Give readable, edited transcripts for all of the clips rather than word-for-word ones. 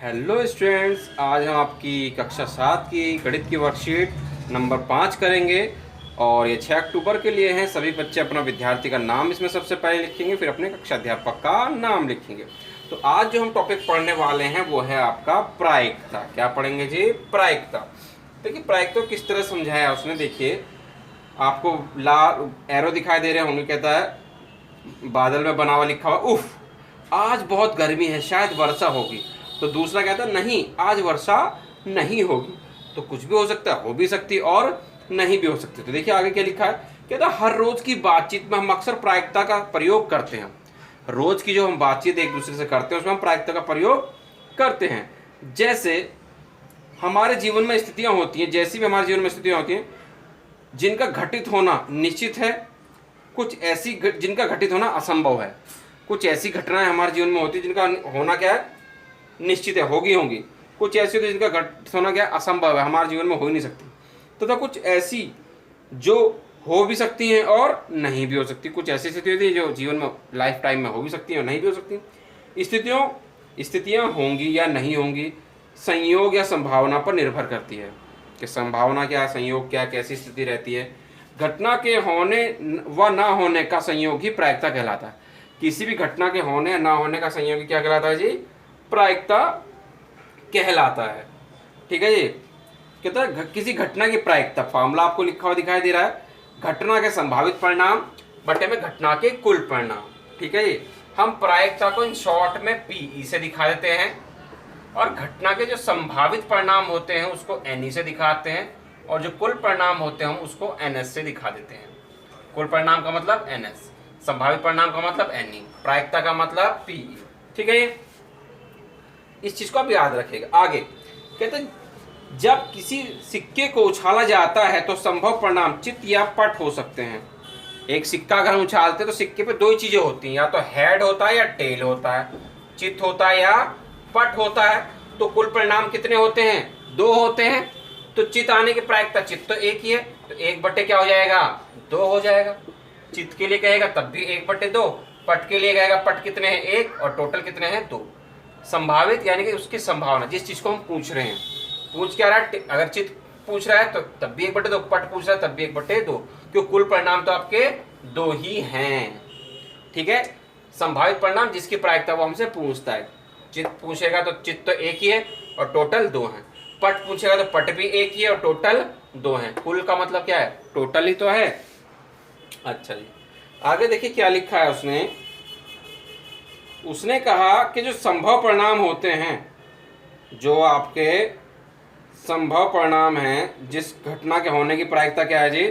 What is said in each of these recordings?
Hello students, आज हम आपकी कक्षा 7 की गणित की वर्कशीट नंबर 5 करेंगे। और ये 6 अक्टूबर के लिए हैं। सभी बच्चे अपना विद्यार्थी का नाम इसमें सबसे पहले लिखेंगे, फिर अपने कक्षा अध्यापक का नाम लिखेंगे। तो आज जो हम टॉपिक पढ़ने वाले हैं वो है आपका प्रायिकता। क्या पढ़ेंगे जी? प्रायिकता। देखिए प्रायिकता किस तरह समझाया उसने। देखिए आपको लाल एरो दिखाई दे रहे होंगे, कहता है बादल में बना हुआ लिखा हुआ उफ आज बहुत गर्मी है, शायद वर्षा होगी। तो दूसरा कहता है नहीं, आज वर्षा नहीं होगी। तो कुछ भी हो सकता है, हो भी सकती है और नहीं भी हो सकती। तो देखिए आगे क्या लिखा है। कहता है हर रोज की बातचीत में हम अक्सर प्रायिकता का प्रयोग करते हैं। रोज की जो हम बातचीत एक दूसरे से करते हैं उसमें हम प्रायिकता का प्रयोग करते हैं। जैसे हमारे जीवन में स्थितियां होती हैं, जैसी भी हमारे जीवन में स्थितियां होती हैं जिनका घटित होना निश्चित है, कुछ ऐसी जिनका घटित होना असंभव है। कुछ ऐसी घटनाएं हमारे जीवन में होती है जिनका होना क्या है, निश्चित है, होगी होंगी। कुछ ऐसी होती है जिनका घटित होना क्या है, असंभव है, हमारे जीवन में हो ही नहीं सकती। तथा कुछ ऐसी जो हो भी सकती हैं और नहीं भी हो सकती। कुछ ऐसी स्थिति होती है जो जीवन में लाइफ टाइम में हो भी सकती हैं और नहीं भी हो सकती। स्थितियाँ होंगी या नहीं होंगी संयोग या संभावना पर निर्भर करती है कि संभावना क्या, संयोग क्या, कैसी स्थिति रहती है। घटना के होने व ना होने का संयोग ही प्रायिकता कहलाता है। किसी भी घटना के होने या ना होने का संयोग ही क्या कहलाता है जी? प्रायिकता कहलाता है। ठीक है जी। कहता है किसी घटना की प्रायिकता, फॉर्मूला आपको लिखा हुआ दिखाई दे रहा है, घटना के संभावित परिणाम बटे में घटना के कुल परिणाम। ठीक है जी। हम प्रायिकता को इन शॉर्ट में पीई से दिखा देते हैं और घटना के जो संभावित परिणाम होते हैं उसको एनई से दिखाते हैं और जो कुल परिणाम होते हैं हम उसको एनएस से दिखा देते हैं। कुल परिणाम का मतलब एनएस, संभावित परिणाम का मतलब एनई, प्रायिकता का मतलब पीई। ठीक है ये, इस चीज को आप याद रखिएगा। आगे कहते हैं जब किसी सिक्के को उछाला जाता है तो संभव परिणाम चित्त या पट हो सकते हैं। एक सिक्का अगर हम उछालते हैं तो सिक्के पे दो ही चीजें होती हैं, या तो हेड होता है या टेल होता है, चित्त होता है या पट होता है। तो कुल परिणाम कितने होते हैं? दो होते हैं। तो चित्त आने की प्रायिकता, चित्त तो एक ही है, तो एक बटे क्या हो जाएगा? दो हो जाएगा। चित्त के लिए कहेगा तब भी एक बटे दो, पट के लिए कहेगा पट कितने हैं? एक, और टोटल कितने हैं? दो। संभावित यानी कि उसकी संभावना, जिस चीज को हम पूछ रहे हैं, पूछ क्या रहा है, अगर चित्त पूछ रहा है तो तब भी एक बटे दो, पट पूछ रहा है तब भी एक बटे दो, क्योंकि कुल परिणाम तो आपके दो ही हैं। ठीक है, संभावित परिणाम जिसकी प्रायिकता वो हमसे पूछता है। चित्त पूछेगा तो चित्त तो एक ही है और टोटल दो हैं, पट पूछेगा तो पट भी एक ही है और टोटल दो हैं। कुल का मतलब क्या है? टोटल ही तो है। अच्छा जी, आगे देखिए क्या लिखा है उसने। उसने कहा कि जो संभव परिणाम होते हैं, जो आपके संभव परिणाम हैं, जिस घटना के होने की प्रायिकता क्या है जी?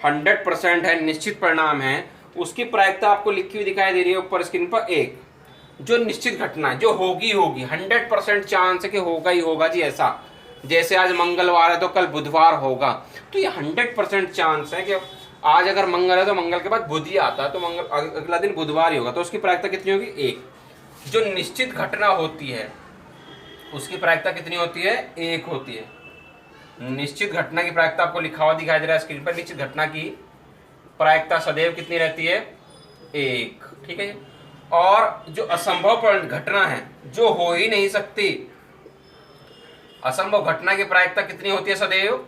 100% है, निश्चित परिणाम है, उसकी प्रायिकता आपको लिखी हुई दिखाई दे रही है ऊपर स्क्रीन पर। एक जो निश्चित घटना है, जो होगी होगी, 100% चांस है कि होगा ही होगा जी। ऐसा जैसे आज मंगलवार है तो कल बुधवार होगा, तो ये 100% चांस है कि आज अगर मंगल है तो मंगल के बाद बुध ही आता है, तो मंगल अगला दिन बुधवार ही होगा। तो उसकी प्रायिकता कितनी होगी? एक। जो निश्चित घटना होती है उसकी प्रायिकता कितनी होती है? एक होती है। निश्चित घटना की प्रायिकता आपको लिखा हुआ दिखाई दे रहा है स्क्रीन पर। निश्चित घटना की प्रायिकता सदैव कितनी रहती है? एक। ठीक है। और जो असंभव घटना है, जो हो ही नहीं सकती, असंभव घटना की प्रायिकता कितनी होती है सदैव?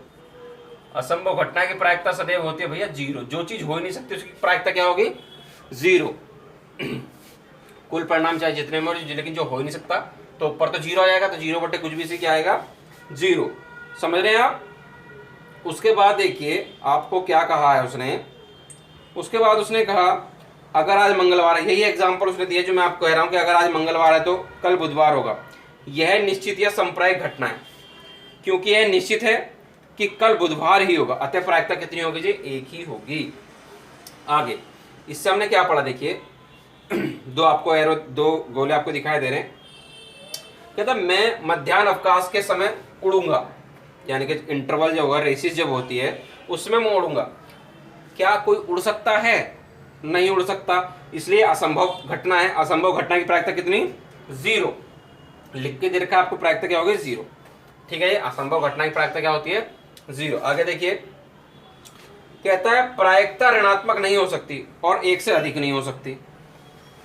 असंभव घटना की प्रायिकता सदैव होती है भैया जीरो। जो चीज हो ही नहीं सकती उसकी प्रायिकता क्या होगी? जीरो। कुल परिणाम चाहे जितने में हो, लेकिन जो हो ही नहीं सकता तो ऊपर तो जीरो आ जाएगा, तो जीरो बटे कुछ भी से क्या आएगा? जीरो। समझ रहे हैं आप? उसके बाद देखिए आपको क्या कहा है उसने। उसके बाद उसने कहा अगर आज मंगलवार है, यही एग्जांपल उसने दिया जो मैं आपको कह रहा हूं कि अगर आज मंगलवार है तो कल बुधवार होगा। यह निश्चित या संप्रायिक घटना है, क्योंकि यह निश्चित है कि कल बुधवार ही होगा, अतः प्रायिकता कितनी होगी जी? एक ही होगी। आगे इससे हमने क्या पढ़ा देखिए। दो आपको एरो, दो गोले आपको दिखाई दे रहे हैं। कहता मैं मध्याह्न अवकाश के समय उड़ूंगा, यानी कि इंटरवल जो होगा, रेसिस जब होती है उसमें मैं उड़ूंगा। क्या कोई उड़ सकता है? नहीं उड़ सकता, इसलिए असंभव घटना है। असंभव घटना की प्रायिकता कितनी? जीरो। लिख के दे रखा है आपको, प्रायिकता क्या होगी? जीरो। ठीक है, ये असंभव घटना की प्रायिकता क्या होती है? जीरो। आगे देखिए कहता है प्रायिकता ऋणात्मक नहीं हो सकती और एक से अधिक नहीं हो सकती।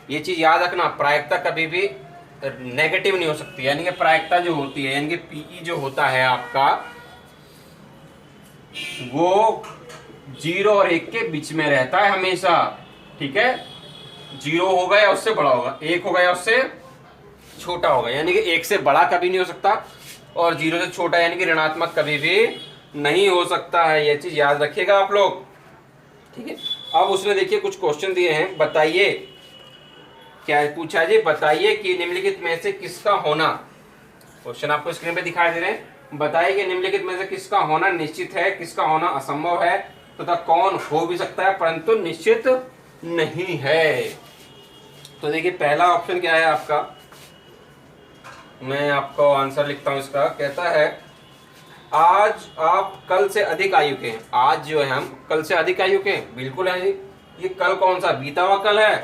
ये चीज याद रखना, प्रायिकता कभी भी नेगेटिव नहीं हो सकती, यानी कि प्रायिकता जो होती है, यानी कि पीई जो होता है आपका, वो 0 और 1 के बीच में रहता है हमेशा। ठीक है, 0 होगा या उससे बड़ा होगा, 1 होगा या उससे छोटा होगा, यानी कि 1 से बड़ा कभी नहीं हो सकता और 0 से छोटा यानी कि ऋणात्मक कभी भी नहीं हो सकता है। यह चीज याद रखिएगा आप लोग। ठीक है, अब उसने देखिए कुछ क्वेश्चन दिए हैं, बताइए क्या पूछा जी, बताइए कि निम्नलिखित में से किसका होना, क्वेश्चन आपको स्क्रीन पे दिखाई दे रहे हैं, बताइए कि निम्नलिखित में से किसका होना निश्चित है, किसका होना असंभव है, तथा कौन हो भी सकता है परंतु निश्चित नहीं है। तो देखिए पहला ऑप्शन क्या है आपका, मैं आपको आंसर लिखता हूं इसका। कहता है आज आप कल से अधिक आयु के हैं। आज जो है हम कल से अधिक आयु के हैं, बिल्कुल है जी। ये कल कौन सा, बीता हुआ कल है,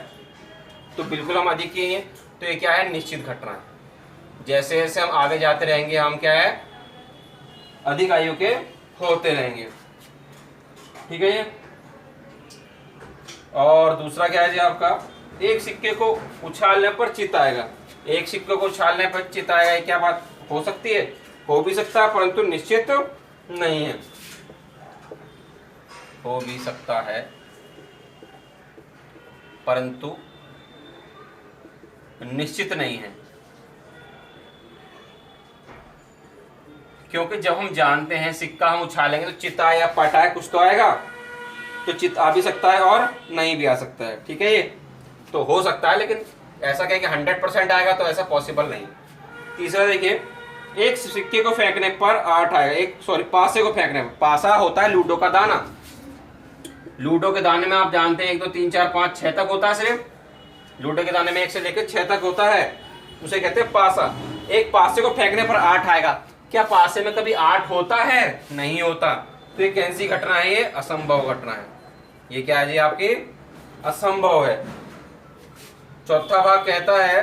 तो बिल्कुल हम अधिक ही हैं। तो ये क्या है, निश्चित घटना है। जैसे जैसे हम आगे जाते रहेंगे हम क्या है, अधिक आयु के होते रहेंगे। ठीक है ये। और दूसरा क्या है जी आपका, एक सिक्के को उछालने पर चित आएगा। एक सिक्के को उछालने पर चित आएगा, क्या बात हो सकती है, हो भी सकता है परंतु निश्चित नहीं है। हो भी सकता है परंतु निश्चित नहीं है, क्योंकि जब हम जानते हैं सिक्का हम उछालेंगे तो चित आए या पट आए, कुछ तो आएगा। तो चित आ भी सकता है और नहीं भी आ सकता है। ठीक है, ये तो हो सकता है, लेकिन ऐसा क्या कि 100% आएगा तो ऐसा पॉसिबल नहीं। तीसरा देखिए, एक सिक्के को फेंकने पर 8 आएगा। एक सॉरी पासे को फेंकने पर, पासा होता है लूडो का दाना। लूडो के दाने में आप जानते हैं 1 2 3 4 5 6 तक होता है। सिर्फ लूडो के दाने में 1 से लेकर 6 तक होता है, उसे कहते हैं पासा। एक पासे को फेंकने पर 8 आएगा। क्या पासे में कभी 8 होता है, नहीं होता। तो ये कैसी घटना है, ये असंभव घटना है। ये क्या है जी आपकी, असंभव है। चौथा भाग कहता है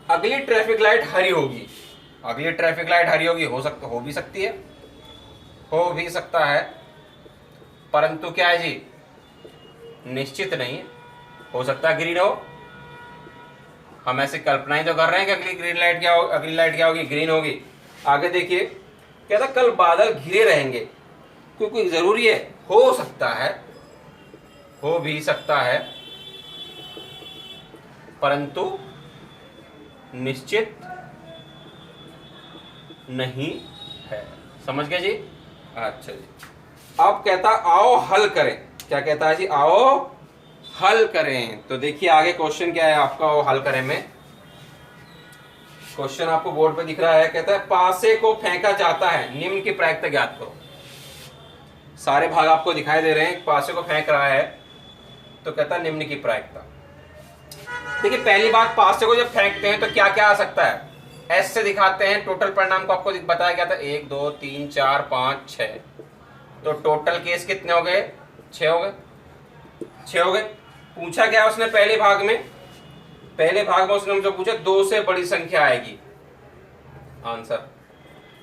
अगली ट्रैफिक लाइट हरी होगी। अगली ट्रैफिक लाइट हरी होगी, हो भी सकती है, हो भी सकता है, परंतु क्या है जी, निश्चित नहीं है। हो सकता है ग्रीन हो, हम ऐसे कल्पनाएं तो कर रहे हैं कि अगली लाइट क्या होगी, ग्रीन होगी। आगे देखिए, कहता कल बादल घिरे रहेंगे, क्योंकि जरूरी है, हो सकता है, हो भी सकता है, परंतु निश्चित नहीं है। समझ गए जी। अच्छा जी, अब कहता आओ हल करें। क्या कहता है जी, आओ हल करें। तो देखिए आगे क्वेश्चन क्या है आपका, वो हल करें में क्वेश्चन आपको बोर्ड पे दिख रहा है। कहता है पासे को फेंका जाता है, निम्न की प्रायिकता ज्ञात करो। सारे भाग आपको दिखाई दे रहे हैं, पासे को फेंक रहा है, तो कहता है निम्न की प्रायिकता। देखिए पहली बात, पासे को जब फेंकते हैं तो क्या क्या आ सकता है, एस से दिखाते हैं। टोटल परिणाम को आपको बताया गया था 1 2 3 4 5 6, तो टोटल केस कितने हो गए, 6 हो गए, 6 हो गए। पूछा क्या उसने पहले भाग में, पहले भाग में उसने हमसे पूछा 2 से बड़ी संख्या आएगी। आंसर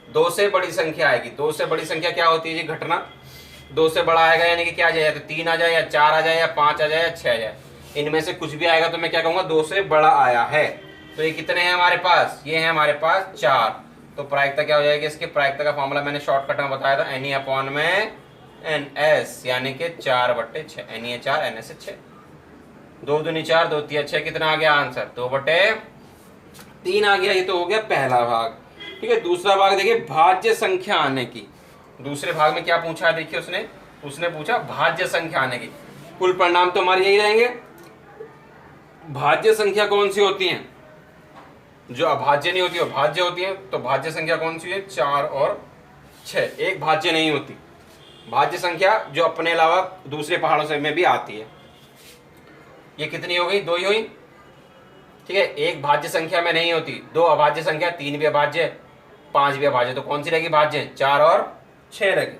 2 से बड़ी संख्या आएगी। 2 से बड़ी संख्या क्या होती है जी, घटना। 2 से बड़ा आएगा यानी कि क्या आ जाए, तो 3 आ जाए या 4 आ जाए या 5 आ जाए या 6 आ जाए, इनमें से कुछ भी आएगा तो मैं क्या कहूंगा, 2 से बड़ा आया है। तो ये कितने हैं हमारे पास, ये है हमारे पास 4। तो प्रायिकता क्या हो जाएगी इसकी, प्रायिकता का फॉर्मूला मैंने शॉर्टकट में बताया था, NE अपॉन में NS, यानी कि 4/6। NE 4 NS 6, 2 दूनी 4 2 3 6, कितना आ गया आंसर, 2/3 आ गया। ये तो हो गया पहला भाग। ठीक है, दूसरा भाग देखिए, भाज्य संख्या आने की। दूसरे भाग में क्या पूछा है देखिए, उसने पूछा भाज्य संख्या आने की। कुल परिणाम तो हमारे यही रहेंगे। भाज्य संख्या कौन सी होती हैं, जो अभाज्य नहीं होती वो भाज्य होती है। तो भाज्य संख्या कौन सी है, 4 और 6। एक भाज्य नहीं होती, भाज्य संख्या जो अपने अलावा दूसरे पहाड़ों से में भी आती है। ये कितनी हो गई, 2 ही हुई। ठीक है, एक भाज्य संख्या में नहीं होती, 2 अभाज्य संख्या, 3 भी अभाज्य, 5 भी अभाज्य, तो कौन सी रहेगी भाज्य, 4 और 6 रहेगी।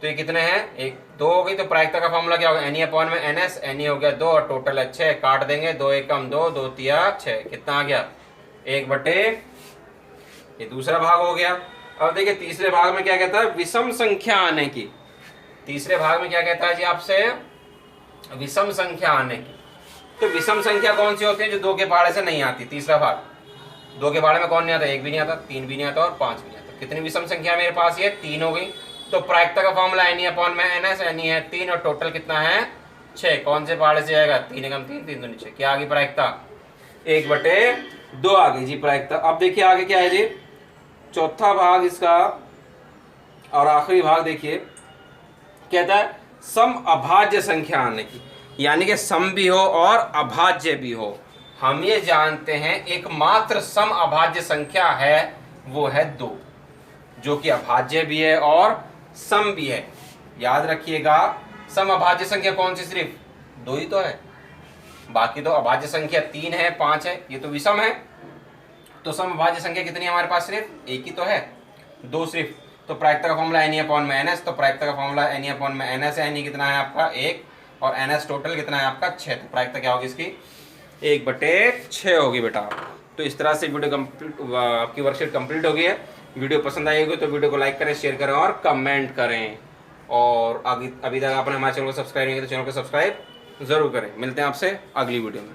तो ये कितने हैं, 1 2 हो गई। तो प्रायिकता का फॉर्मूला क्या होगा, NE अपॉन में NS, NE हो गया 2 और टोटल है 6, काट देंगे, 2 1 2, 2 3 6, कितना आ गया, 1/, ये दूसरा भाग हो गया। अब देखिए तीसरे भाग में क्या कहता है, विषम संख्या आने की। तीसरे भाग में क्या कहता है जी आपसे, विषम संख्या आने की। तो विषम संख्या कौन सी होती है? जो 2 के पहाड़े से नहीं आती। तीसरा भाग, 2 के पहाड़े में कौन नहीं आता? 1 भी नहीं आता, 3 भी नहीं आता और 5 भी नहीं आता। कितनी विषम संख्या मेरे पास? ये 3 हो गई। तो प्रायिकता का फॉर्मूला NE/NS, NE है 3 और टोटल कितना है? 6। कौन से पहाड़े से आएगा? 3 एकम 3, 3 दूनी 6। क्या आ गई प्रायिकता? 1/2 आ गई जी प्रायिकता। अब देखिए आगे क्या है जी, चौथा भाग इसका और आखिरी भाग देखिए, कहता है सम अभाज्य संख्या आने की, यानी कि सम भी हो और अभाज्य भी हो। हम ये जानते हैं एकमात्र सम अभाज्य संख्या है वो है 2, जो कि अभाज्य भी है और सम भी है। याद रखिएगा, सम अभाज्य संख्या कौन सी? सिर्फ 2 ही तो है, बाकी तो अभाज्य संख्या 3 है, 5 है, ये तो विषम है। तो सम अभाज्य संख्या कितनी है हमारे पास? सिर्फ 1 ही तो है, 2 सिर्फ। तो प्रायिकता का फॉर्मूला NE/NS, तो प्रायिकता का फॉर्मूला NE/NS है। NE कितना है आपका? 1 और NS टोटल कितना है आपका? 6। तो प्रायिकता क्या होगी इसकी? 1/6 होगी बेटा। तो इस तरह से वीडियो कंप्लीट, आपकी वर्कशीट कंप्लीट हो गई है। वीडियो पसंद आई होगी तो वीडियो को लाइक करें, शेयर करें और कमेंट करें। और अभी तक आपने हमारे चैनल को सब्सक्राइब नहीं किया तो चैनल को सब्सक्राइब जरूर करें। मिलते हैं आपसे अगली वीडियो में।